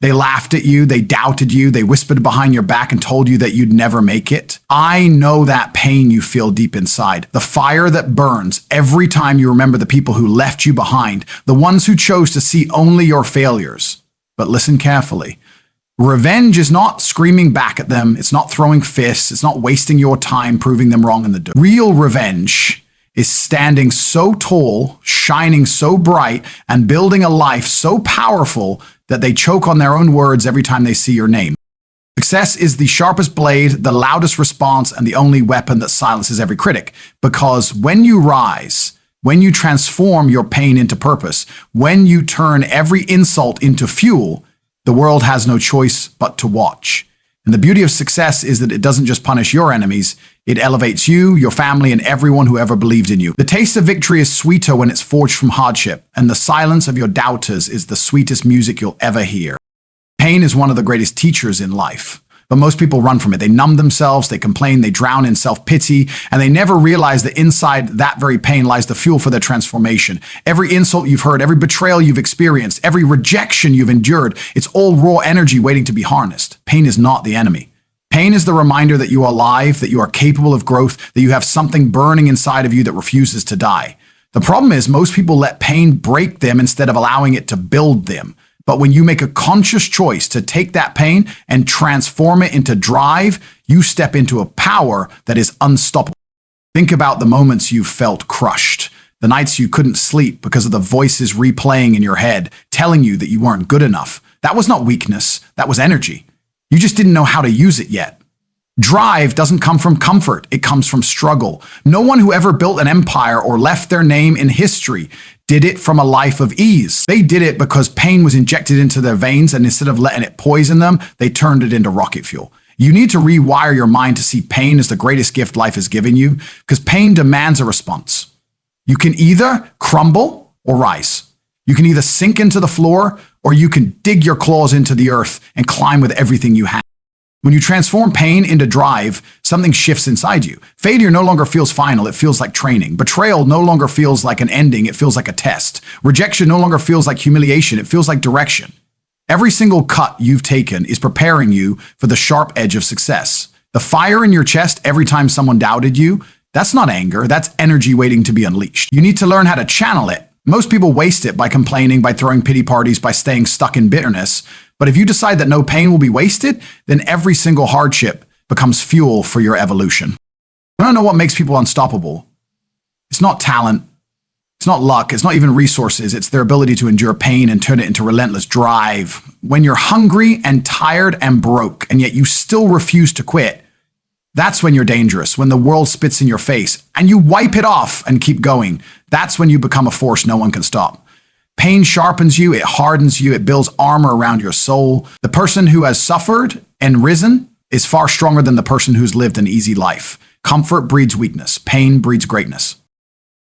They laughed at you, they doubted you, they whispered behind your back and told you that you'd never make it. I know that pain you feel deep inside, the fire that burns every time you remember the people who left you behind, the ones who chose to see only your failures. But listen carefully. Revenge is not screaming back at them, it's not throwing fists, it's not wasting your time proving them wrong in the dirt. Real revenge is standing so tall, shining so bright, and building a life so powerful that they choke on their own words every time they see your name. Success is the sharpest blade, the loudest response, and the only weapon that silences every critic. Because when you rise, when you transform your pain into purpose, when you turn every insult into fuel, the world has no choice but to watch. And the beauty of success is that it doesn't just punish your enemies, it elevates you, your family, and everyone who ever believed in you. The taste of victory is sweeter when it's forged from hardship, and the silence of your doubters is the sweetest music you'll ever hear. Pain is one of the greatest teachers in life, but most people run from it. They numb themselves, they complain, they drown in self-pity, and they never realize that inside that very pain lies the fuel for their transformation. Every insult you've heard, every betrayal you've experienced, every rejection you've endured, it's all raw energy waiting to be harnessed. Pain is not the enemy. Pain is the reminder that you are alive, that you are capable of growth, that you have something burning inside of you that refuses to die. The problem is most people let pain break them instead of allowing it to build them. But when you make a conscious choice to take that pain and transform it into drive, you step into a power that is unstoppable. Think about the moments you felt crushed, the nights you couldn't sleep because of the voices replaying in your head, telling you that you weren't good enough. That was not weakness, that was energy. You just didn't know how to use it yet. Drive doesn't come from comfort, it comes from struggle. No one who ever built an empire or left their name in history did it from a life of ease. They did it because pain was injected into their veins, and instead of letting it poison them, they turned it into rocket fuel. You need to rewire your mind to see pain as the greatest gift life has given you, because pain demands a response. You can either crumble or rise. You can either sink into the floor or you can dig your claws into the earth and climb with everything you have. When you transform pain into drive, something shifts inside you. Failure no longer feels final, it feels like training. Betrayal no longer feels like an ending, it feels like a test. Rejection no longer feels like humiliation, it feels like direction. Every single cut you've taken is preparing you for the sharp edge of success. The fire in your chest every time someone doubted you, that's not anger, that's energy waiting to be unleashed. You need to learn how to channel it. Most people waste it by complaining, by throwing pity parties, by staying stuck in bitterness. But if you decide that no pain will be wasted, then every single hardship becomes fuel for your evolution. I don't know what makes people unstoppable. It's not talent. It's not luck. It's not even resources. It's their ability to endure pain and turn it into relentless drive. When you're hungry and tired and broke, and yet you still refuse to quit, that's when you're dangerous, when the world spits in your face and you wipe it off and keep going. That's when you become a force no one can stop. Pain sharpens you, it hardens you, it builds armor around your soul. The person who has suffered and risen is far stronger than the person who's lived an easy life. Comfort breeds weakness, pain breeds greatness.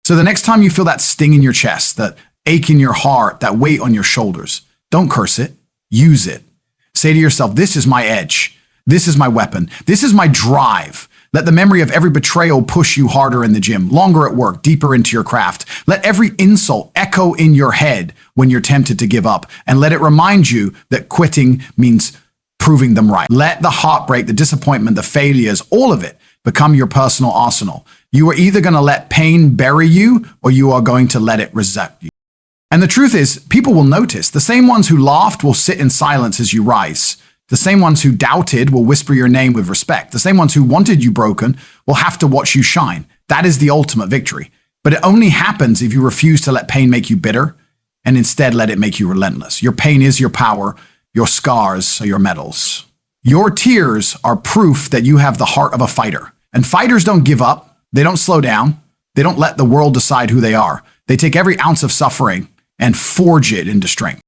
So the next time you feel that sting in your chest, that ache in your heart, that weight on your shoulders, don't curse it, use it. Say to yourself, this is my edge. This is my weapon. This is my drive. Let the memory of every betrayal push you harder in the gym, longer at work, deeper into your craft. Let every insult echo in your head when you're tempted to give up, and let it remind you that quitting means proving them right. Let the heartbreak, the disappointment, the failures, all of it become your personal arsenal. You are either going to let pain bury you or you are going to let it resurrect you. And the truth is, people will notice. The same ones who laughed will sit in silence as you rise. The same ones who doubted will whisper your name with respect. The same ones who wanted you broken will have to watch you shine. That is the ultimate victory. But it only happens if you refuse to let pain make you bitter and instead let it make you relentless. Your pain is your power. Your scars are your medals. Your tears are proof that you have the heart of a fighter. And fighters don't give up. They don't slow down. They don't let the world decide who they are. They take every ounce of suffering and forge it into strength.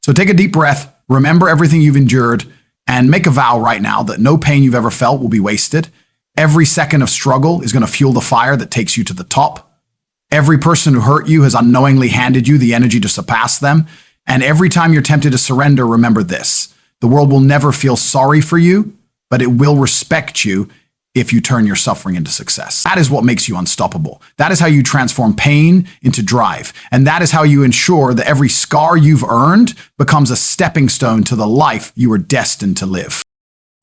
So take a deep breath. Remember everything you've endured and make a vow right now that no pain you've ever felt will be wasted. Every second of struggle is going to fuel the fire that takes you to the top. Every person who hurt you has unknowingly handed you the energy to surpass them. And every time you're tempted to surrender, remember this. The world will never feel sorry for you, but it will respect you if you turn your suffering into success. That is what makes you unstoppable. That is how you transform pain into drive. And that is how you ensure that every scar you've earned becomes a stepping stone to the life you are destined to live.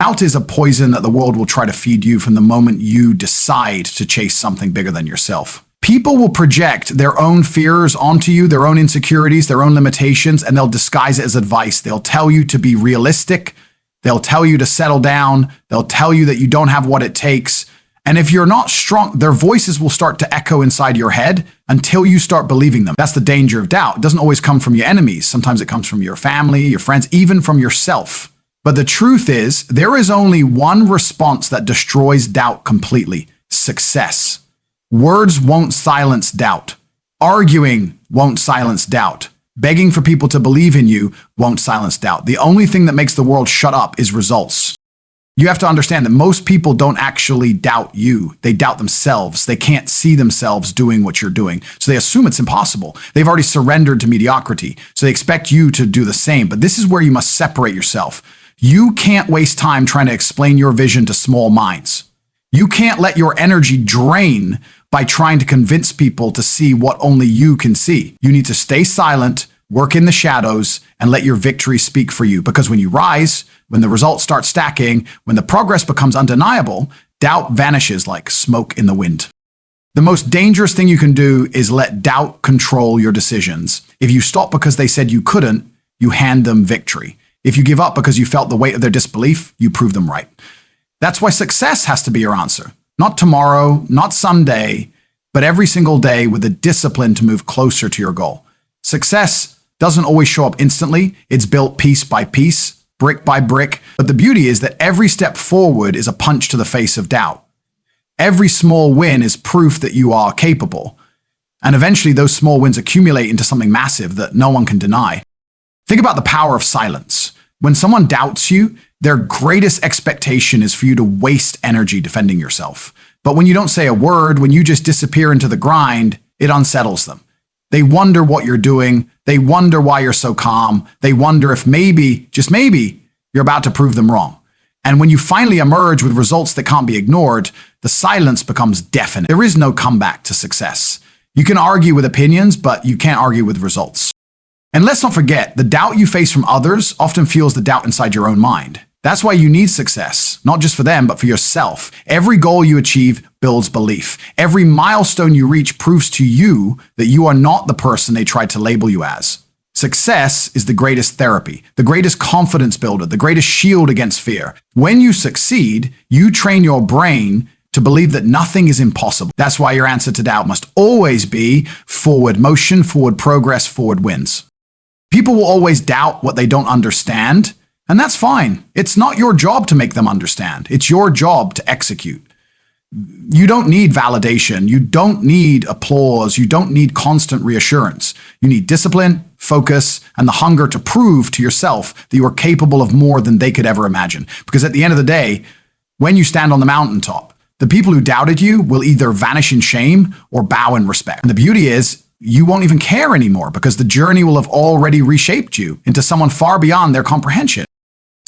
Doubt is a poison that the world will try to feed you from the moment you decide to chase something bigger than yourself. People will project their own fears onto you, their own insecurities, their own limitations, and they'll disguise it as advice. They'll tell you to be realistic. They'll tell you to settle down. They'll tell you that you don't have what it takes. And if you're not strong, their voices will start to echo inside your head until you start believing them. That's the danger of doubt. It doesn't always come from your enemies. Sometimes it comes from your family, your friends, even from yourself. But the truth is, there is only one response that destroys doubt completely: success. Words won't silence doubt. Arguing won't silence doubt. Begging for people to believe in you won't silence doubt. The only thing that makes the world shut up is results. You have to understand that most people don't actually doubt you. They doubt themselves. They can't see themselves doing what you're doing. So they assume it's impossible. They've already surrendered to mediocrity. So they expect you to do the same. But this is where you must separate yourself. You can't waste time trying to explain your vision to small minds. You can't let your energy drain by trying to convince people to see what only you can see. You need to stay silent, work in the shadows, and let your victory speak for you. Because when you rise, when the results start stacking, when the progress becomes undeniable, doubt vanishes like smoke in the wind. The most dangerous thing you can do is let doubt control your decisions. If you stop because they said you couldn't, you hand them victory. If you give up because you felt the weight of their disbelief, you prove them right. That's why success has to be your answer. Not tomorrow, not someday, but every single day with the discipline to move closer to your goal. Success doesn't always show up instantly. It's built piece by piece, brick by brick. But the beauty is that every step forward is a punch to the face of doubt. Every small win is proof that you are capable. And eventually those small wins accumulate into something massive that no one can deny. Think about the power of silence. When someone doubts you, their greatest expectation is for you to waste energy defending yourself. But when you don't say a word, when you just disappear into the grind, it unsettles them. They wonder what you're doing. They wonder why you're so calm. They wonder if maybe, just maybe, you're about to prove them wrong. And when you finally emerge with results that can't be ignored, the silence becomes deafening. There is no comeback to success. You can argue with opinions, but you can't argue with results. And let's not forget, the doubt you face from others often fuels the doubt inside your own mind. That's why you need success, not just for them, but for yourself. Every goal you achieve builds belief. Every milestone you reach proves to you that you are not the person they tried to label you as. Success is the greatest therapy, the greatest confidence builder, the greatest shield against fear. When you succeed, you train your brain to believe that nothing is impossible. That's why your answer to doubt must always be forward motion, forward progress, forward wins. People will always doubt what they don't understand, and that's fine. It's not your job to make them understand. It's your job to execute. You don't need validation. You don't need applause. You don't need constant reassurance. You need discipline, focus, and the hunger to prove to yourself that you are capable of more than they could ever imagine. Because at the end of the day, when you stand on the mountaintop, the people who doubted you will either vanish in shame or bow in respect. And the beauty is, you won't even care anymore because the journey will have already reshaped you into someone far beyond their comprehension.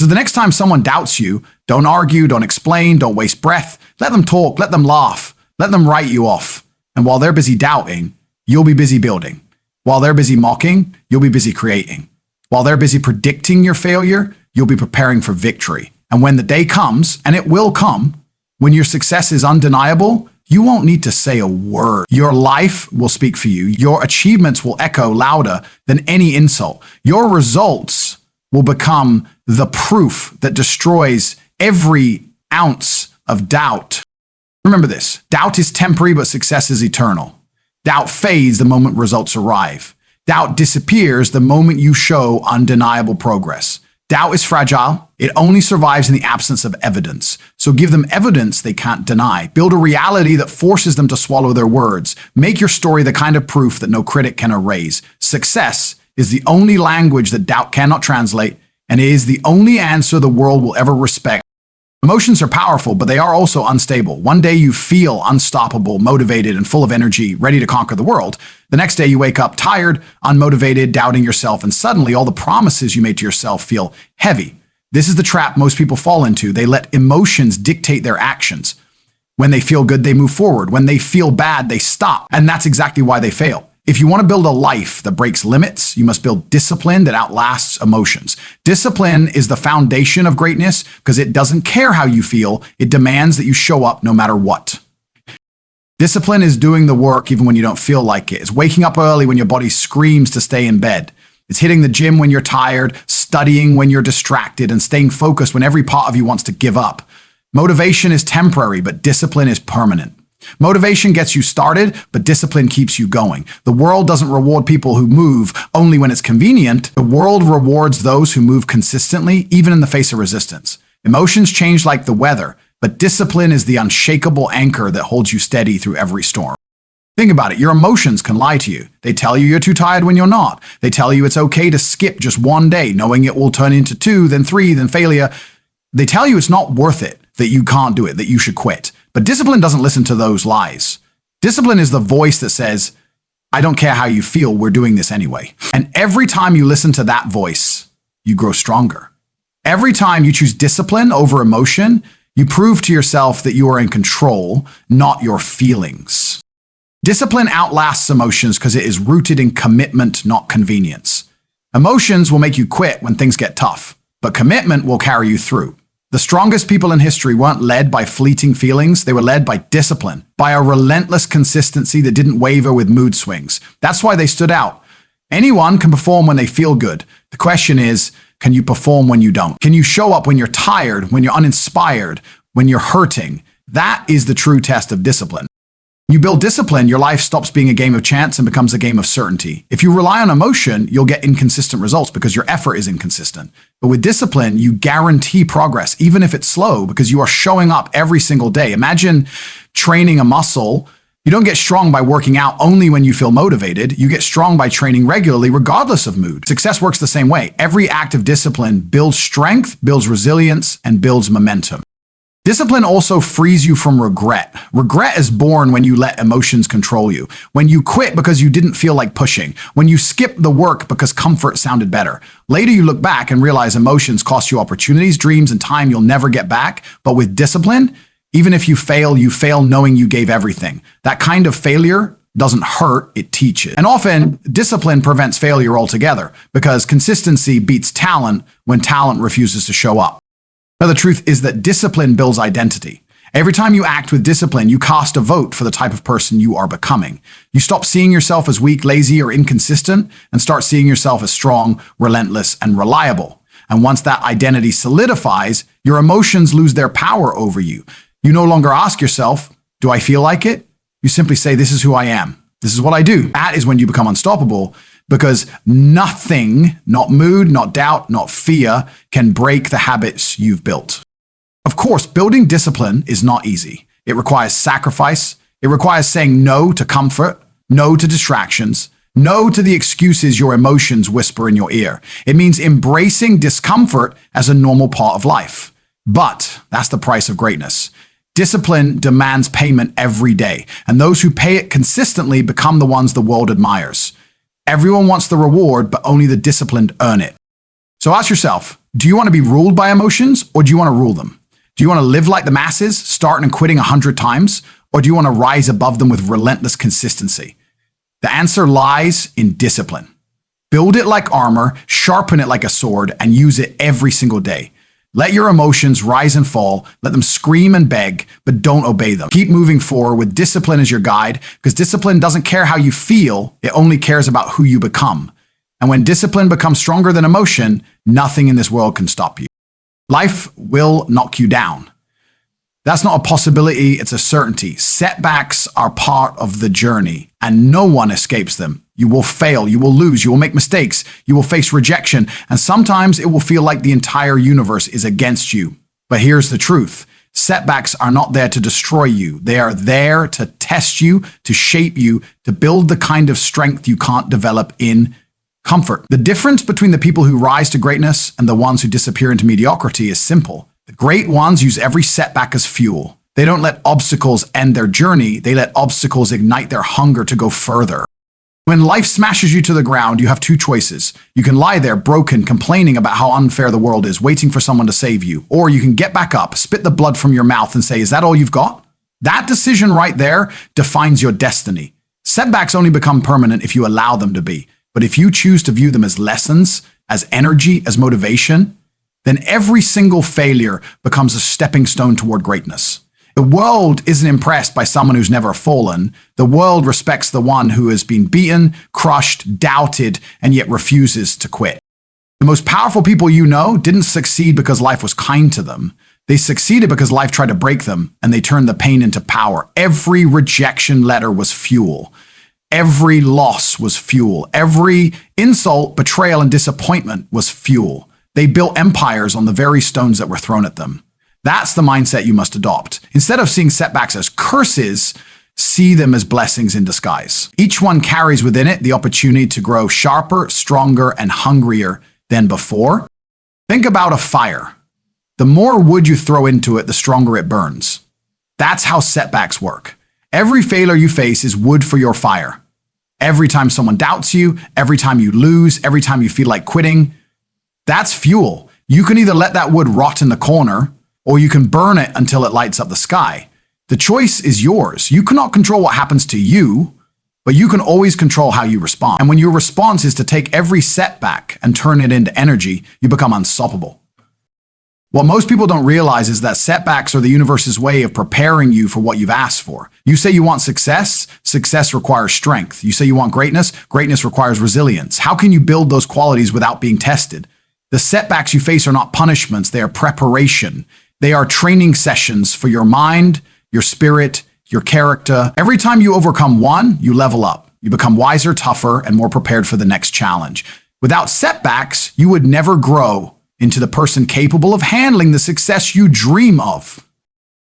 So the next time someone doubts you, don't argue, don't explain, don't waste breath. Let them talk, let them laugh, let them write you off. And while they're busy doubting, you'll be busy building. While they're busy mocking, you'll be busy creating. While they're busy predicting your failure, you'll be preparing for victory. And when the day comes, and it will come, when your success is undeniable, you won't need to say a word. Your life will speak for you. Your achievements will echo louder than any insult. Your results will become the proof that destroys every ounce of doubt. Remember this, doubt is temporary, but success is eternal. Doubt fades the moment results arrive. Doubt disappears the moment you show undeniable progress. Doubt is fragile. It only survives in the absence of evidence. So give them evidence they can't deny. Build a reality that forces them to swallow their words. Make your story the kind of proof that no critic can erase. Success is the only language that doubt cannot translate, and it is the only answer the world will ever respect. Emotions are powerful, but they are also unstable. One day you feel unstoppable, motivated, and full of energy, ready to conquer the world. The next day you wake up tired, unmotivated, doubting yourself, and suddenly all the promises you made to yourself feel heavy. This is the trap most people fall into. They let emotions dictate their actions. When they feel good, they move forward. When they feel bad, they stop. And that's exactly why they fail. If you want to build a life that breaks limits, you must build discipline that outlasts emotions. Discipline is the foundation of greatness because it doesn't care how you feel. It demands that you show up no matter what. Discipline is doing the work even when you don't feel like it. It's waking up early when your body screams to stay in bed. It's hitting the gym when you're tired, studying when you're distracted, and staying focused when every part of you wants to give up. Motivation is temporary, but discipline is permanent. Motivation gets you started, but discipline keeps you going. The world doesn't reward people who move only when it's convenient. The world rewards those who move consistently, even in the face of resistance. Emotions change like the weather, but discipline is the unshakable anchor that holds you steady through every storm. Think about it. Your emotions can lie to you. They tell you you're too tired when you're not. They tell you it's okay to skip just one day, knowing it will turn into 2, then 3, then failure. They tell you it's not worth it, that you can't do it, that you should quit. But discipline doesn't listen to those lies. Discipline is the voice that says, I don't care how you feel, we're doing this anyway. And every time you listen to that voice, you grow stronger. Every time you choose discipline over emotion, you prove to yourself that you are in control, not your feelings. Discipline outlasts emotions because it is rooted in commitment, not convenience. Emotions will make you quit when things get tough, but commitment will carry you through. The strongest people in history weren't led by fleeting feelings. They were led by discipline, by a relentless consistency that didn't waver with mood swings. That's why they stood out. Anyone can perform when they feel good. The question is, can you perform when you don't? Can you show up when you're tired, when you're uninspired, when you're hurting? That is the true test of discipline. When you build discipline, your life stops being a game of chance and becomes a game of certainty. If you rely on emotion, you'll get inconsistent results because your effort is inconsistent. But with discipline, you guarantee progress, even if it's slow, because you are showing up every single day. Imagine training a muscle. You don't get strong by working out only when you feel motivated. You get strong by training regularly, regardless of mood. Success works the same way. Every act of discipline builds strength, builds resilience, and builds momentum. Discipline also frees you from regret. Regret is born when you let emotions control you. When you quit because you didn't feel like pushing. When you skip the work because comfort sounded better. Later you look back and realize emotions cost you opportunities, dreams, and time you'll never get back. But with discipline, even if you fail knowing you gave everything. That kind of failure doesn't hurt, it teaches. And often, discipline prevents failure altogether because consistency beats talent when talent refuses to show up. Now, the truth is that discipline builds identity. Every time you act with discipline, you cast a vote for the type of person you are becoming. You stop seeing yourself as weak, lazy, or inconsistent and start seeing yourself as strong, relentless, and reliable. And once that identity solidifies, your emotions lose their power over you. You no longer ask yourself, do I feel like it? You simply say, this is who I am. This is what I do. That is when you become unstoppable. Because nothing, not mood, not doubt, not fear, can break the habits you've built. Of course, building discipline is not easy. It requires sacrifice. It requires saying no to comfort, no to distractions, no to the excuses your emotions whisper in your ear. It means embracing discomfort as a normal part of life. But that's the price of greatness. Discipline demands payment every day, and those who pay it consistently become the ones the world admires. Everyone wants the reward, but only the disciplined earn it. So ask yourself, do you want to be ruled by emotions, or do you want to rule them? Do you want to live like the masses, starting and quitting 100 times, or do you want to rise above them with relentless consistency? The answer lies in discipline. Build it like armor, sharpen it like a sword, and use it every single day. Let your emotions rise and fall, let them scream and beg, but don't obey them. Keep moving forward with discipline as your guide, because discipline doesn't care how you feel, it only cares about who you become. And when discipline becomes stronger than emotion, nothing in this world can stop you. Life will knock you down. That's not a possibility, it's a certainty. Setbacks are part of the journey, and no one escapes them. You will fail, you will lose, you will make mistakes, you will face rejection, and sometimes it will feel like the entire universe is against you. But here's the truth. Setbacks are not there to destroy you. They are there to test you, to shape you, to build the kind of strength you can't develop in comfort. The difference between the people who rise to greatness and the ones who disappear into mediocrity is simple. The great ones use every setback as fuel. They don't let obstacles end their journey. They let obstacles ignite their hunger to go further. When life smashes you to the ground, you have two choices. You can lie there broken, complaining about how unfair the world is, waiting for someone to save you. Or you can get back up, spit the blood from your mouth and say, is that all you've got? That decision right there defines your destiny. Setbacks only become permanent if you allow them to be. But if you choose to view them as lessons, as energy, as motivation, then every single failure becomes a stepping stone toward greatness. The world isn't impressed by someone who's never fallen. The world respects the one who has been beaten, crushed, doubted, and yet refuses to quit. The most powerful people you know didn't succeed because life was kind to them. They succeeded because life tried to break them, and they turned the pain into power. Every rejection letter was fuel. Every loss was fuel. Every insult, betrayal, and disappointment was fuel. They built empires on the very stones that were thrown at them. That's the mindset you must adopt. Instead of seeing setbacks as curses, see them as blessings in disguise. Each one carries within it the opportunity to grow sharper, stronger, and hungrier than before. Think about a fire. The more wood you throw into it, the stronger it burns. That's how setbacks work. Every failure you face is wood for your fire. Every time someone doubts you, every time you lose, every time you feel like quitting, that's fuel. You can either let that wood rot in the corner, or you can burn it until it lights up the sky. The choice is yours. You cannot control what happens to you, but you can always control how you respond. And when your response is to take every setback and turn it into energy, you become unstoppable. What most people don't realize is that setbacks are the universe's way of preparing you for what you've asked for. You say you want success, success requires strength. You say you want greatness, greatness requires resilience. How can you build those qualities without being tested? The setbacks you face are not punishments, they are preparation. They are training sessions for your mind, your spirit, your character. Every time you overcome one, you level up. You become wiser, tougher, and more prepared for the next challenge. Without setbacks, you would never grow into the person capable of handling the success you dream of.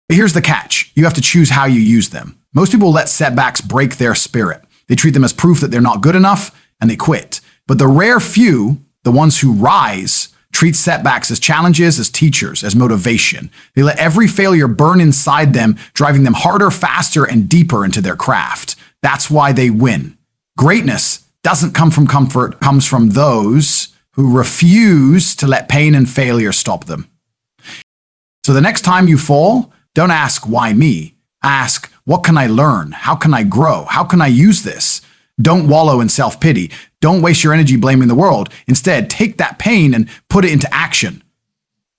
But here's the catch. You have to choose how you use them. Most people let setbacks break their spirit. They treat them as proof that they're not good enough, and they quit. But the rare few, the ones who rise, treat setbacks as challenges, as teachers, as motivation. They let every failure burn inside them, driving them harder, faster, and deeper into their craft. That's why they win. Greatness doesn't come from comfort, it comes from those who refuse to let pain and failure stop them. So the next time you fall, don't ask, why me? Ask, what can I learn? How can I grow? How can I use this? Don't wallow in self-pity. Don't waste your energy blaming the world. Instead, take that pain and put it into action.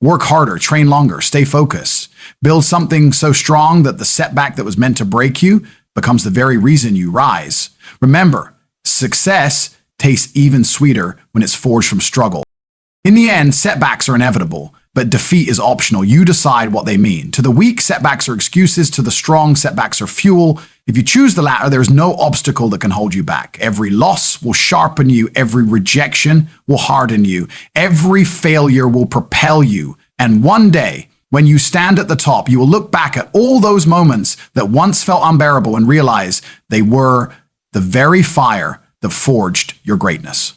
Work harder, train longer, stay focused. Build something so strong that the setback that was meant to break you becomes the very reason you rise. Remember, success tastes even sweeter when it's forged from struggle. In the end, setbacks are inevitable, but defeat is optional. You decide what they mean. To the weak, setbacks are excuses. To the strong, setbacks are fuel. If you choose the latter, there is no obstacle that can hold you back. Every loss will sharpen you. Every rejection will harden you. Every failure will propel you. And one day, when you stand at the top, you will look back at all those moments that once felt unbearable and realize they were the very fire that forged your greatness.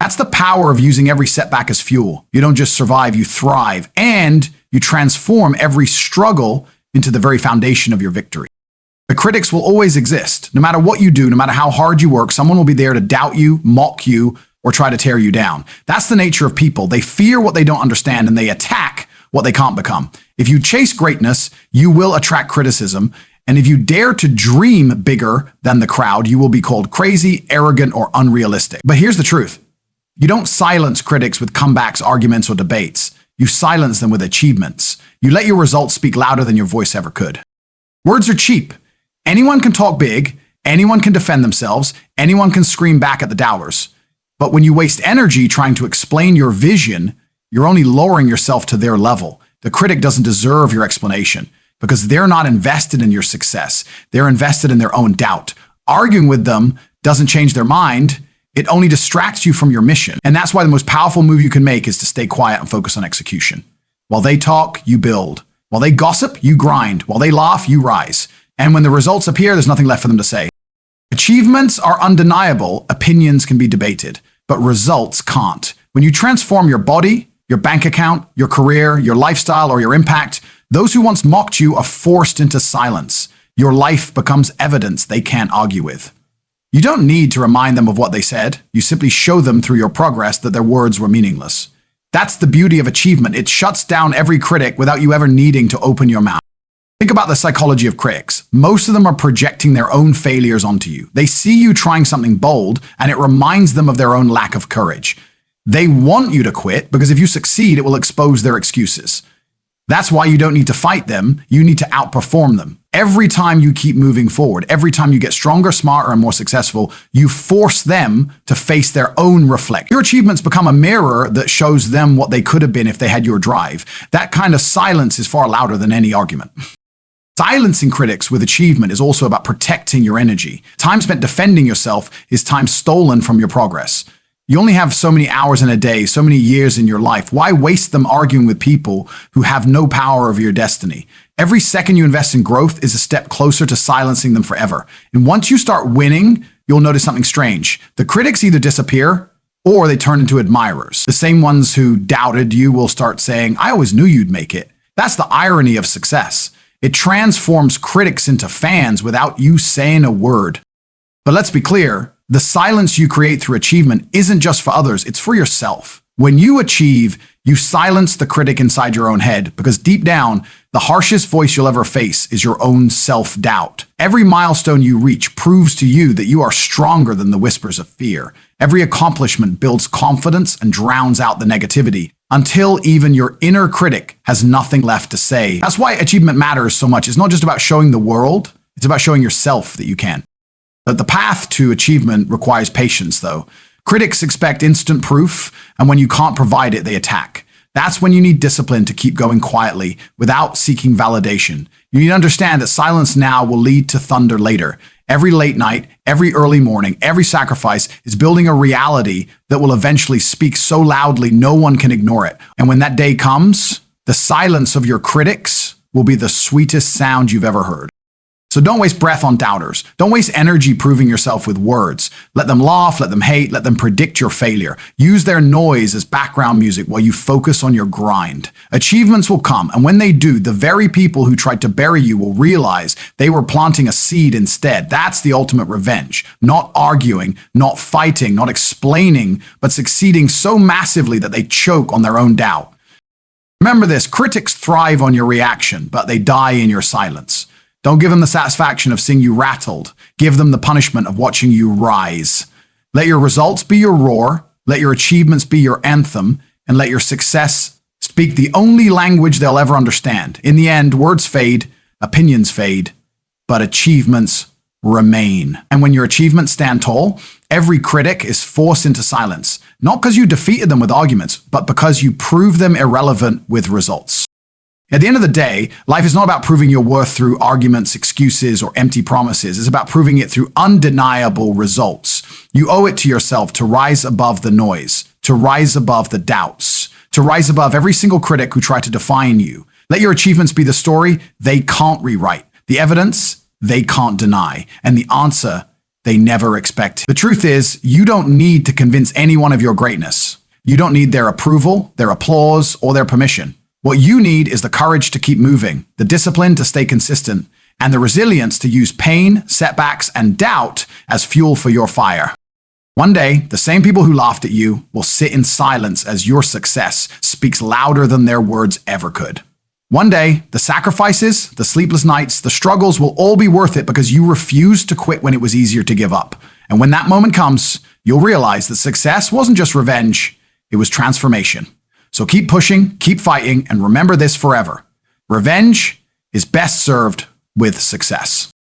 That's the power of using every setback as fuel. You don't just survive, you thrive, and you transform every struggle into the very foundation of your victory. The critics will always exist. No matter what you do, no matter how hard you work, someone will be there to doubt you, mock you, or try to tear you down. That's the nature of people. They fear what they don't understand, and they attack what they can't become. If you chase greatness, you will attract criticism. And if you dare to dream bigger than the crowd, you will be called crazy, arrogant, or unrealistic. But here's the truth. You don't silence critics with comebacks, arguments, or debates. You silence them with achievements. You let your results speak louder than your voice ever could. Words are cheap. Anyone can talk big. Anyone can defend themselves. Anyone can scream back at the doubters. But when you waste energy trying to explain your vision, you're only lowering yourself to their level. The critic doesn't deserve your explanation, because they're not invested in your success. They're invested in their own doubt. Arguing with them doesn't change their mind. It only distracts you from your mission. And that's why the most powerful move you can make is to stay quiet and focus on execution. While they talk, you build. While they gossip, you grind. While they laugh, you rise. And when the results appear, there's nothing left for them to say. Achievements are undeniable. Opinions can be debated, but results can't. When you transform your body, your bank account, your career, your lifestyle, or your impact, those who once mocked you are forced into silence. Your life becomes evidence they can't argue with. You don't need to remind them of what they said. You simply show them through your progress that their words were meaningless. That's the beauty of achievement. It shuts down every critic without you ever needing to open your mouth. Think about the psychology of critics. Most of them are projecting their own failures onto you. They see you trying something bold, and it reminds them of their own lack of courage. They want you to quit because if you succeed, it will expose their excuses. That's why you don't need to fight them. You need to outperform them. Every time you keep moving forward, every time you get stronger, smarter, and more successful, you force them to face their own reflection. Your achievements become a mirror that shows them what they could have been if they had your drive. That kind of silence is far louder than any argument. Silencing critics with achievement is also about protecting your energy. Time spent defending yourself is time stolen from your progress. You only have so many hours in a day, so many years in your life. Why waste them arguing with people who have no power over your destiny? Every second you invest in growth is a step closer to silencing them forever. And once you start winning, you'll notice something strange. The critics either disappear or they turn into admirers. The same ones who doubted you will start saying, "I always knew you'd make it." That's the irony of success. It transforms critics into fans without you saying a word. But let's be clear, the silence you create through achievement isn't just for others, it's for yourself. When you achieve, you silence the critic inside your own head because deep down, the harshest voice you'll ever face is your own self-doubt. Every milestone you reach proves to you that you are stronger than the whispers of fear. Every accomplishment builds confidence and drowns out the negativity until even your inner critic has nothing left to say. That's why achievement matters so much. It's not just about showing the world, it's about showing yourself that you can. But the path to achievement requires patience, though. Critics expect instant proof, and when you can't provide it, they attack. That's when you need discipline to keep going quietly without seeking validation. You need to understand that silence now will lead to thunder later. Every late night, every early morning, every sacrifice is building a reality that will eventually speak so loudly no one can ignore it. And when that day comes, the silence of your critics will be the sweetest sound you've ever heard. So don't waste breath on doubters. Don't waste energy proving yourself with words. Let them laugh, let them hate, let them predict your failure. Use their noise as background music while you focus on your grind. Achievements will come, and when they do, the very people who tried to bury you will realize they were planting a seed instead. That's the ultimate revenge. Not arguing, not fighting, not explaining, but succeeding so massively that they choke on their own doubt. Remember this, critics thrive on your reaction, but they die in your silence. Don't give them the satisfaction of seeing you rattled. Give them the punishment of watching you rise. Let your results be your roar. Let your achievements be your anthem. And let your success speak the only language they'll ever understand. In the end, words fade, opinions fade, but achievements remain. And when your achievements stand tall, every critic is forced into silence. Not because you defeated them with arguments, but because you prove them irrelevant with results. At the end of the day, life is not about proving your worth through arguments, excuses, or empty promises. It's about proving it through undeniable results. You owe it to yourself to rise above the noise, to rise above the doubts, to rise above every single critic who tried to define you. Let your achievements be the story they can't rewrite, the evidence they can't deny, and the answer they never expected. The truth is, you don't need to convince anyone of your greatness. You don't need their approval, their applause, or their permission. What you need is the courage to keep moving, the discipline to stay consistent, and the resilience to use pain, setbacks, and doubt as fuel for your fire. One day, the same people who laughed at you will sit in silence as your success speaks louder than their words ever could. One day, the sacrifices, the sleepless nights, the struggles will all be worth it because you refused to quit when it was easier to give up. And when that moment comes, you'll realize that success wasn't just revenge, it was transformation. So keep pushing, keep fighting, and remember this forever. Revenge is best served with success.